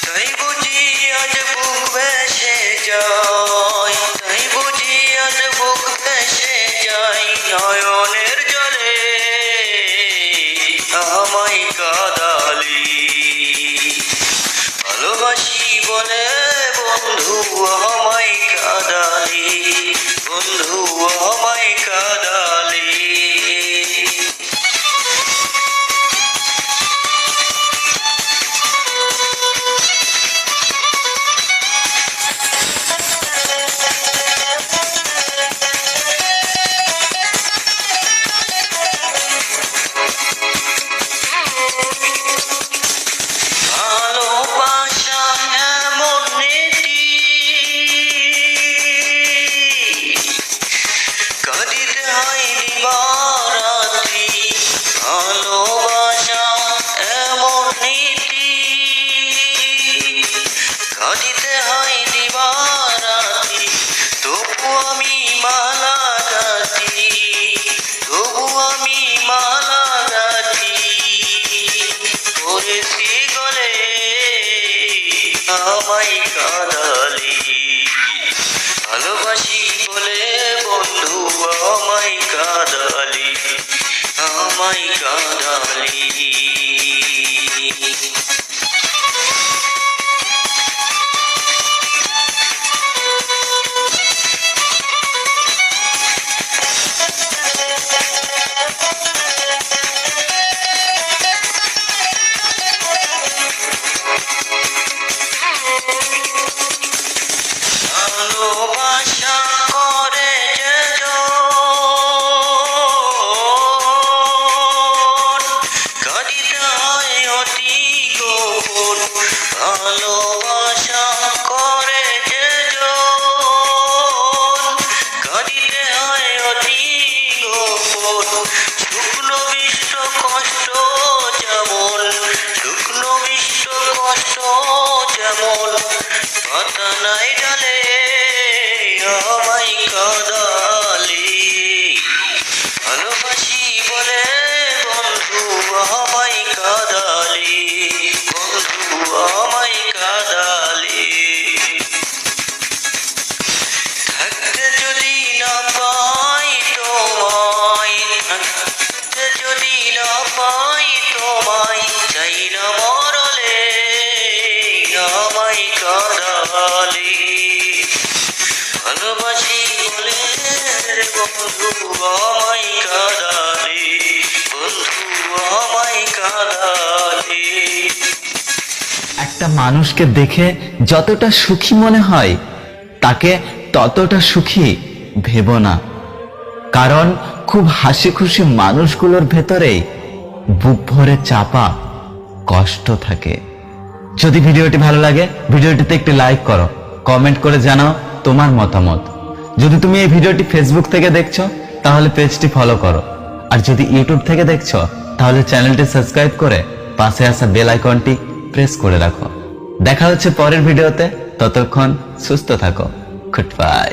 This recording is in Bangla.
তাই বুঝি আজ বুক ভেসে যায়, তাই বুঝি আজ বুক ভেসে যায়, নয়নের জলে আমায় কাঁদালি। ভালোবাসি বলে বন্ধু আমায় কাঁদালি, বন্ধু আমায় কাঁদালি। ভালোবাসা এমন নীতি, কাঁদিতে হয় দিবারাতি, তবু আমি মালা গাঁথি, তবু আমি মালা গাঁথি, করেছি গলে আমায় কাঁদালি। ভালোবাসি বলে বন্ধু আমায় কাঁদালি, আমায় কাঁদালি। ভালোবাসা করে কাঁদিতে হয় অতি গোপন, ভালোবাসা করে কাঁদিতে হয় অতি গোপন। শুকনো মিষ্ট কষ্ট যেমন, শুকনো মিষ্ট কষ্ট যেমন, পাতা নাই ডালে আমায় কাঁদালি। ভালোবাসি বলে বন্ধু আমায় কাঁদালি, বন্ধু আমায় কাঁদালি। থাকতে যদি না পাই তোমায়, থাকতে যদি না পাই তোমায়, চাই না মরলে আমায় কাঁদালি। ভালোবাসি বলে বন্ধু আমায় কাঁদালি, বন্ধু আমায় কাঁদালি। একটা মানুষকে দেখে যতটা সুখী মনে হয় তাকে ততটা সুখী ভেবো না, কারণ খুব হাসি খুশি মানুষগুলোর ভেতরেই বুক ভরে চাপা কষ্ট থাকে। যদি ভিডিওটি ভালো লাগে ভিডিওটিতে একটি লাইক করো, কমেন্ট করে জানাও তোমার মতামত। যদি তুমি এই ভিডিওটি ফেসবুক থেকে দেখছো তাহলে পেজটি ফলো করো, আর যদি ইউটিউব থেকে দেখছো তাহলে চ্যানেলটি সাবস্ক্রাইব করে পাশে আসা বেল আইকনটি প্রেস করে রাখো। দেখা হচ্ছে পরের ভিডিওতে, ততক্ষণ সুস্থ থাকো। Good bye.